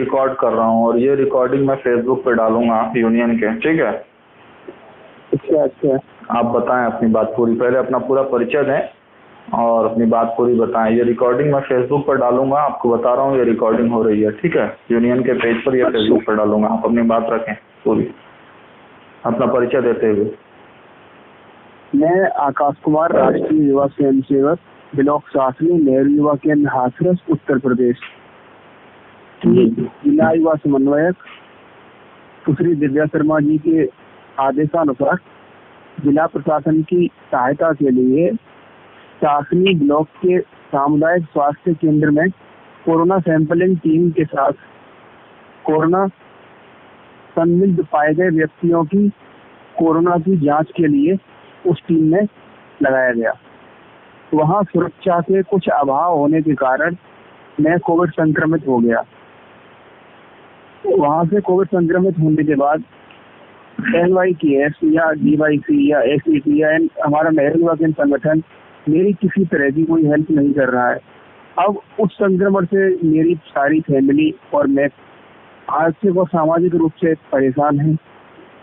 Record कर रहा हूँ और ये रिकॉर्डिंग मैं फेसबुक पे डालूंगा यूनियन के, ठीक है? अच्छा अच्छा, आप बताएं अपनी बात पूरी, पहले अपना पूरा परिचय दें और अपनी बात पूरी बताएं। ये रिकॉर्डिंग मैं फेसबुक पर डालूंगा, आपको बता रहा हूँ ये रिकॉर्डिंग हो रही है, ठीक है? यूनियन के पेज पर या फेसबुक पर डालूंगा, आप अपनी बात रखें पूरी, अपना परिचय देते हुए। मैं आकाश कुमार, राष्ट्रीय युवा स्वयंसेवक, ब्लॉक शासनी, नेहरू युवा केंद्र हाथरस, उत्तर प्रदेश की जिला युवा समन्वयक सुश्री दिव्या शर्मा जी के आदेशानुसार जिला प्रशासन की सहायता के लिए शासनी ब्लॉक के सामुदायिक स्वास्थ्य केंद्र में कोरोना सैंपलिंग टीम के साथ कोरोना संदिग्ध पाए गए व्यक्तियों की कोरोना की जांच के लिए उस टीम में लगाया गया। वहां सुरक्षा के कुछ अभाव होने के कारण मैं कोविड संक्रमित हो गया। वहां से कोविड संक्रमित होने के बाद NYKS या DYC या SET या हमारा नेहरू युवा केंद्र संगठन मेरी किसी तरह की कोई हेल्प नहीं कर रहा है। अब उस संक्रमण से मेरी सारी फैमिली और मैं आर्थिक और सामाजिक रूप से परेशान है।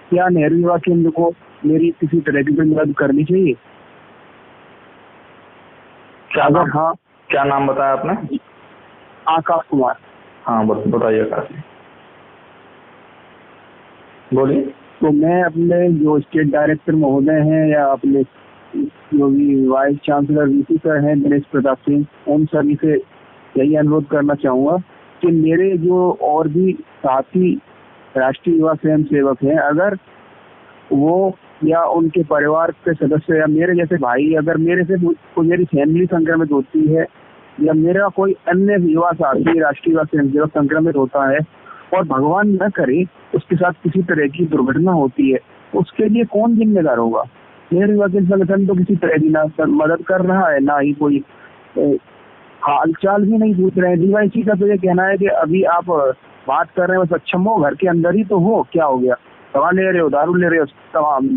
क्या नेहरू युवा केंद्र को मेरी किसी तरह की कोई मदद करनी चाहिए? अगर हाँ, क्या नाम बताया आपने? आकाश कुमार। हाँ बताइए आकाश जी, बोलिए। तो मैं अपने जो स्टेट डायरेक्टर महोदय हैं या अपने जो भी वाइस चांसलर VP सर हैं दिनेश प्रताप सिंह, उन सभी से यही अनुरोध करना चाहूँगा कि मेरे जो और भी साथी राष्ट्रीय युवा स्वयं सेवक हैं, अगर वो या उनके परिवार के सदस्य या मेरे जैसे भाई, अगर मेरे से कोई मेरी फैमिली संक्रमित होती है या मेरा कोई अन्य युवा साथी राष्ट्रीय युवा स्वयं सेवक संक्रमित होता है और भगवान न करे उसके साथ किसी तरह की दुर्घटना होती है, उसके लिए कौन जिम्मेदार होगा? नेहरू युवा केंद्र संगठन तो किसी तरह की ना मदद कर रहा है, ना ही कोई हालचाल भी नहीं पूछ रहे हैं। DYC का तो ये कहना है कि अभी आप बात कर रहे हो सक्षम हो, घर के अंदर ही तो हो, क्या हो गया? दवा ले रहे हो, दारू ले रहे हो, तमाम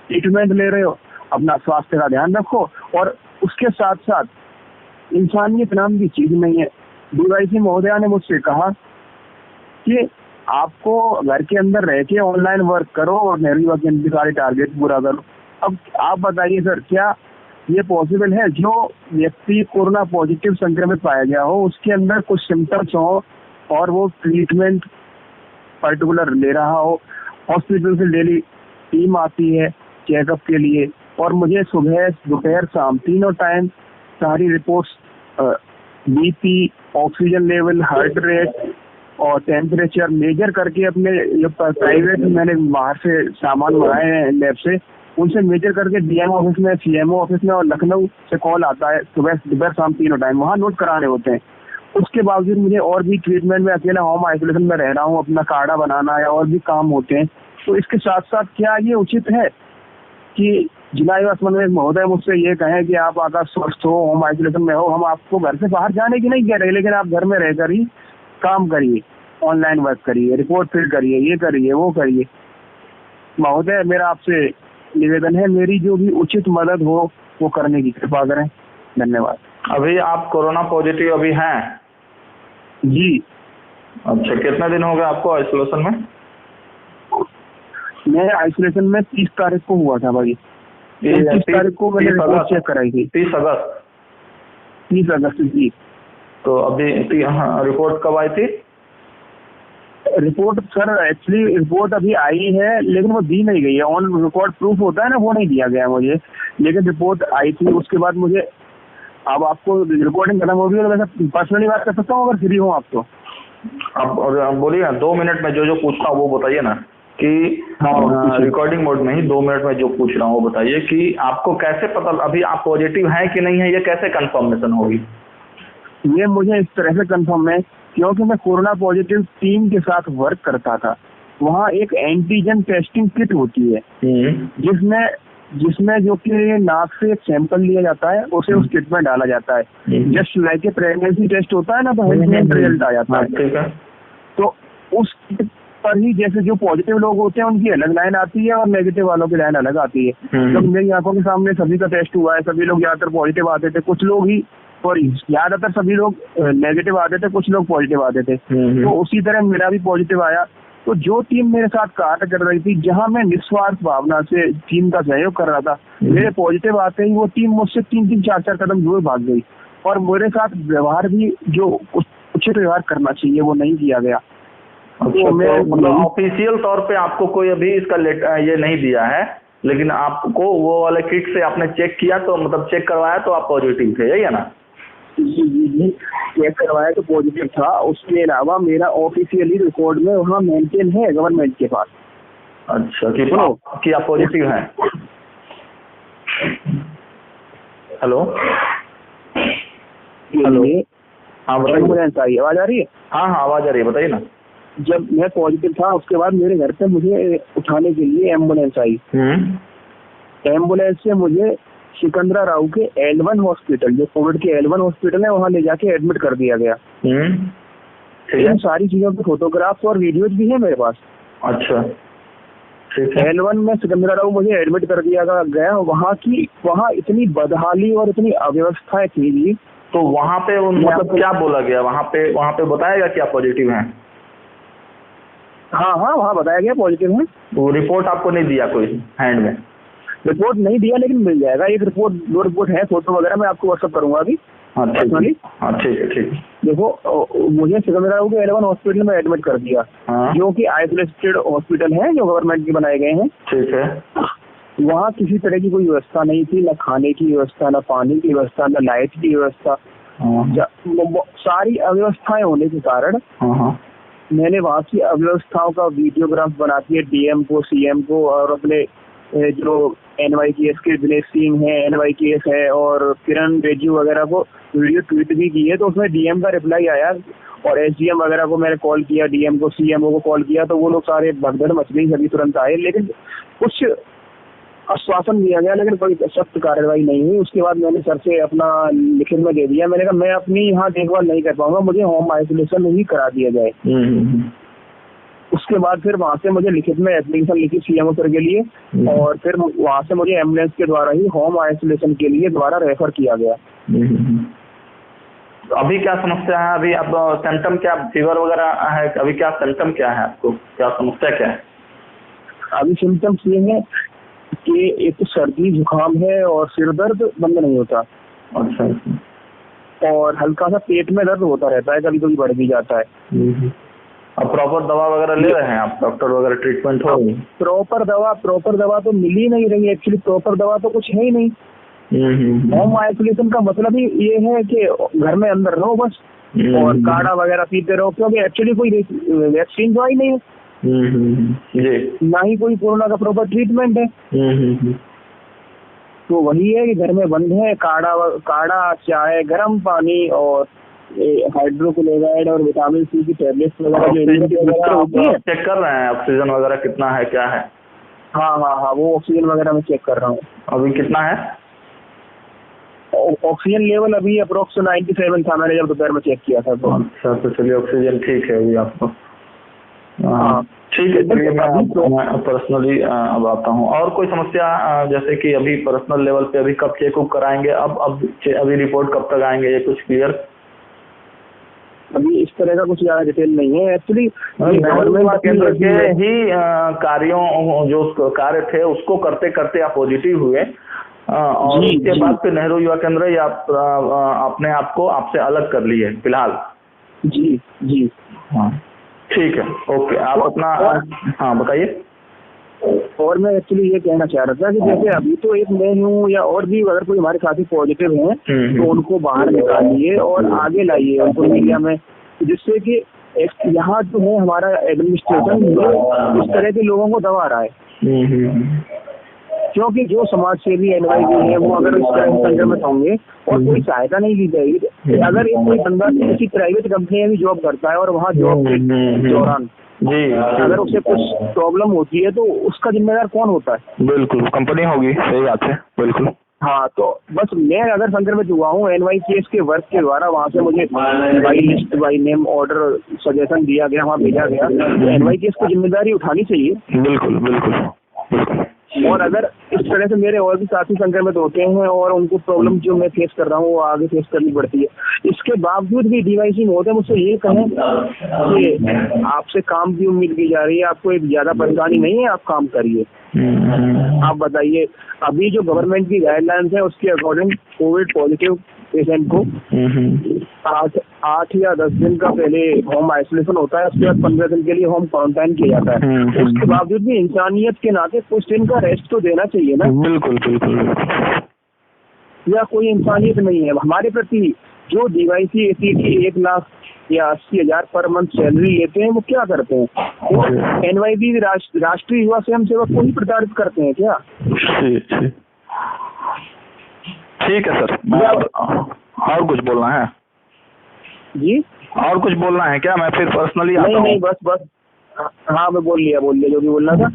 ट्रीटमेंट ले रहे हो, अपना स्वास्थ्य का ध्यान रखो। और उसके साथ साथ इंसानियत नाम की चीज नहीं है। DYC महोदया ने मुझसे कहा कि आपको घर के अंदर रह के ऑनलाइन वर्क करो और नेहरू युवा केंद्र के सारे टारगेट पूरा करो। अब आप बताइए सर, क्या ये पॉसिबल है? जो व्यक्ति कोरोना पॉजिटिव संक्रमित पाया गया हो, उसके अंदर कुछ सिम्टम्स हो और वो ट्रीटमेंट पर्टिकुलर ले रहा हो, हॉस्पिटल से डेली टीम आती है चेकअप के लिए और मुझे सुबह दोपहर शाम तीनों टाइम सारी reports BP, oxygen level, heart rate और टेम्परेचर मेजर करके अपने जो प्राइवेट मैंने बाहर से सामान मंगाए हैं लैब से, उनसे मेजर करके DM ऑफिस में, CMO ऑफिस में और लखनऊ से कॉल आता है सुबह दोपहर शाम तीनों टाइम, वहाँ नोट कराने होते हैं। उसके बावजूद मुझे और भी ट्रीटमेंट में अकेला होम आइसोलेशन में रह रहा हूँ, अपना कार्डा बनाना या और भी काम होते हैं। तो इसके साथ साथ क्या ये उचित है कि जिला युवा समन्वयक महोदय मुझसे ये कहें कि आप आकाश स्वस्थ हो, होम आइसोलेशन में हो, हम आपको घर से बाहर जाने की नहीं कह रहे, लेकिन आप घर में रहकर ही काम करिए, ऑनलाइन वर्क करिए, रिपोर्ट फिल करिए, ये करिए, वो करिए। महोदय, मेरा आपसे निवेदन है, मेरी जो भी उचित मदद हो वो करने की कृपा करें। धन्यवाद। अभी आप कोरोना पॉजिटिव अभी हैं? जी। अच्छा, कितना दिन हो गया आपको आइसोलेशन में? मैं आइसोलेशन में 30 तारीख को हुआ था भाई। 30 तारीख को मैंने रिपोर्ट चेक कराई थी। 30 अगस्त? 30 अगस्त जी। तो अभी रिपोर्ट कब आई थी? रिपोर्ट सर एक्चुअली रिपोर्ट अभी आई है लेकिन वो दी नहीं गई है। ऑन रिकॉर्ड प्रूफ होता है ना, वो नहीं दिया गया मुझे, लेकिन रिपोर्ट आई थी। उसके बाद मुझे, अब आपको रिकॉर्डिंग खत्म होगी तो वैसे पर्सनली बात कर सकता हूँ अगर फ्री हो आप तो? आप बोलिए, 2 मिनट में जो पूछता हूँ वो बताइए ना, कि रिकॉर्डिंग मोड में ही 2 मिनट में जो पूछ रहा हूँ वो बताइए कि आपको कैसे पता अभी आप पॉजिटिव हैं कि नहीं है, ये कैसे कंफर्मेशन होगी? ये मुझे इस तरह से कंफर्म है क्योंकि मैं कोरोना पॉजिटिव टीम के साथ वर्क करता था। वहाँ एक एंटीजन टेस्टिंग किट होती है जिसमें जो कि नाक से एक सैंपल लिया जाता है, उसे उस किट में डाला जाता है। Just like a pregnancy test होता है ना, तो हेल्थ रिजल्ट आ जाता है। तो उस किट पर ही जैसे जो पॉजिटिव लोग होते हैं उनकी अलग लाइन आती है और नेगेटिव वालों की लाइन अलग आती है। तो मेरी आंखों के सामने सभी का टेस्ट हुआ है, सभी लोग ज्यादातर पॉजिटिव आते थे, कुछ लोग ही और ज्यादातर सभी लोग नेगेटिव आते थे, कुछ लोग पॉजिटिव आते थे। तो उसी तरह मेरा भी पॉजिटिव आया। तो जो टीम मेरे साथ कार्य कर रही थी, जहां मैं निस्वार्थ भावना से टीम का सहयोग कर रहा था, मेरे पॉजिटिव आते ही वो टीम मुझसे 3-3, 4-4 कदम दूर भाग गई। और मेरे साथ व्यवहार भी जो उचित व्यवहार करना चाहिए वो नहीं किया गया। तो मतलब ऑफिशियल तौर पे आपको कोई अभी इसका ये नहीं दिया है, लेकिन आपको वो वाले किट से आपने चेक किया, तो मतलब चेक करवाया तो आप पॉजिटिव थे, यही है ना? जी, चेक करवाया तो पॉजिटिव था। उसके अलावा मेरा ऑफिशियली रिकॉर्ड में वहाँ मेंटेन है गवर्नमेंट के पास। अच्छा, कि आप पॉजिटिव हैं। हेलो, हाँ बताइए। एम्बुलेंस आई, आवाज आ रही है? हाँ आवाज आ रही है, बताइए ना। जब मैं पॉजिटिव था उसके बाद मेरे घर पे मुझे उठाने के लिए एम्बुलेंस आई। एम्बुलेंस से मुझे सिकंदराराव के L1 हॉस्पिटल, जो कोविड के L1 हॉस्पिटल है, वहाँ ले जाके एडमिट कर दिया गया। इन सारी चीजों के फोटोग्राफ्स और वीडियोज भी है मेरे पास। अच्छा, ठीक है। L1 में सिकंदराराव मुझे एडमिट कर दिया गया। वहाँ इतनी बदहाली और इतनी अव्यवस्थाएं थी। तो वहाँ पे मतलब क्या बोला गया? वहाँ पे बताया गया कि आप पॉजिटिव हैं? हाँ, वहाँ बताया गया पॉजिटिव है। वो रिपोर्ट आपको नहीं दिया कोई हैंड में? रिपोर्ट नहीं दिया, लेकिन मिल जाएगा। एक रिपोर्ट, 2 रिपोर्ट है, फोटो वगैरह मैं आपको व्हाट्सअप करूंगा अभी। हाँ ठीक है। देखो, मुझे सिकंदराबाद के L1 हॉस्पिटल में एडमिट कर दिया, जो कि आइसोलेटेड हॉस्पिटल है, जो गवर्नमेंट के बनाए गए हैं। ठीक है। वहाँ किसी तरह की कोई व्यवस्था नहीं थी, न खाने की व्यवस्था, न पानी की व्यवस्था, न लाइट की व्यवस्था। सारी अव्यवस्थाएं होने के कारण मैंने वहाँ की अव्यवस्थाओं का वीडियोग्राफ बना दिए DM को, CM को, और अपने जो NYKS के दिनेश सिंह है, NYKS है, और किरण रेड्डी वगैरह को वीडियो ट्वीट भी की है। तो उसमें DM का रिप्लाई आया, और SDM वगैरह को मैंने कॉल किया, DM को, CMO को कॉल किया, तो वो लोग सारे भगदड़ मच गई, सभी तुरंत आए। लेकिन कुछ आश्वासन दिया गया, लेकिन कोई सख्त कार्रवाई नहीं हुई। उसके बाद मैंने सर से अपना लिखित में दे दिया। मैंने कहा मैं अपनी यहाँ देखभाल नहीं कर पाऊंगा, मुझे होम आइसोलेशन ही करा दिया जाए। उसके बाद फिर वहाँ से मुझे लिखित में एप्लीकेशन लिखी CMO सर के लिए, और फिर वहाँ से मुझे एम्बुलेंस के द्वारा ही होम आइसोलेशन के लिए दोबारा रेफर किया गया। अभी क्या समस्या है? अभी अब सिम्टम क्या, फीवर वगैरह है? अभी क्या सिम्टम क्या है आपको, क्या समस्या क्या है? अभी सिम्टम्स ये है कि एक तो सर्दी जुकाम है, और सिर दर्द बंद नहीं होता। अच्छा। और हल्का सा पेट में दर्द होता रहता है, कभी कभी बढ़ भी जाता है। अब प्रॉपर दवा वगैरह ले रहे हैं आप? डॉक्टर वगैरह ट्रीटमेंट हो? प्रॉपर दवा तो मिल ही नहीं रही। एक्चुअली प्रॉपर दवा तो कुछ है ही नहीं। होम आइसोलेशन का मतलब ही ये है कि घर में अंदर रहो बस, और काढ़ा वगैरह पीते रहो, क्योंकि एक्चुअली कोई वैक्सीन दवाई नहीं है, ना ही कोई कोरोना का प्रॉपर ट्रीटमेंट है। तो वही है कि घर में बंद है, काढ़ा, चाय, गर्म पानी, और हाइड्रोक्लोराइड और विटामिन C की टैबलेट्स वगैरह चेक कर रहे हैं? ऑक्सीजन वगैरह कितना है, क्या है? हाँ, वो ऑक्सीजन वगैरह मैं चेक कर रहा हूँ। अभी कितना है ऑक्सीजन लेवल? अभी अप्रोक्स 97 था, मैंने जब दोपहर में चेक किया था। तो अच्छा, तो चलिए ऑक्सीजन ठीक है अभी आपको। हाँ ठीक है, चलिए मैं पर्सनली अब आता हूँ। और कोई समस्या, जैसे कि अभी पर्सनल लेवल पे अभी कब चेकअप कराएंगे? अभी रिपोर्ट कब तक आएंगे, ये कुछ क्लियर? अभी इस तरह का कुछ ज्यादा डिटेल नहीं है। एक्चुअली गवर्नमेंट केंद्र के ही कार्यों, जो कार्य थे उसको करते करते आप पॉजिटिव हुए, और उसके बाद फिर नेहरू युवा केंद्र या अपने आप को आपसे अलग कर लिए फिलहाल? जी। हाँ ठीक है, ओके। आप अपना हाँ बताइए। और मैं एक्चुअली ये कहना चाह रहा था कि जैसे अभी तो एक मैं हूँ, या और भी अगर कोई हमारे साथी पॉजिटिव हैं तो उनको बाहर निकालिए और आगे लाइए उनको मीडिया में, जिससे कि यहाँ जो है हमारा एडमिनिस्ट्रेशन इस तरह के लोगों को दबा रहा है। क्योंकि जो समाज सेवी NYK है, वो अगर इस तरह संक्रमित होंगे और कोई सहायता नहीं दी जाएगी, अगर कोई बंदा किसी प्राइवेट कंपनी में भी जॉब करता है और वहाँ जॉब के दौरान अगर उसे कुछ प्रॉब्लम होती है, तो उसका जिम्मेदार कौन होता है? बिल्कुल कंपनी होगी, सही बात है, बिल्कुल। हाँ, तो बस मैं अगर संक्रमित हुआ हूँ NYKS के वर्क के द्वारा, वहाँ से मुझे by list, by name order suggestion दिया गया, वहाँ भेजा गया, NYKS को जिम्मेदारी उठानी चाहिए। बिल्कुल। और अगर इस तरह से मेरे और भी साथी संक्रमित होते हैं और उनको प्रॉब्लम जो मैं फेस कर रहा हूँ वो आगे फेस करनी पड़ती है, इसके बावजूद भी डीवाईसी महोदय मुझसे ये कहें कि आपसे काम की उम्मीद की जा रही है, आपको एक ज्यादा परेशानी नहीं है, आप काम करिए। आप बताइए, अभी जो गवर्नमेंट की गाइडलाइंस है उसके अकॉर्डिंग कोविड पॉजिटिव पेशेंट को 8 या 10 दिन का पहले होम आइसोलेशन होता है, उसके बाद 15 दिन के लिए होम क्वारंटाइन किया जाता है। उसके बावजूद भी इंसानियत के नाते कुछ दिन का रेस्ट तो देना चाहिए ना। बिल्कुल बिल्कुल। या कोई इंसानियत नहीं है हमारे प्रति? जो डीवाईसी एसीटी 1 लाख या 80,000 पर मंथ सैलरी लेते हैं वो क्या करते हैं? वो NYB राष्ट्रीय युवा स्वयं सेवक को ही प्रताड़ित करते हैं क्या? ठीक है सर। और कुछ बोलना है जी? और कुछ बोलना है क्या? मैं फिर पर्सनली आता हूँ। नहीं बस हाँ मैं बोल लिया जो भी बोलना था।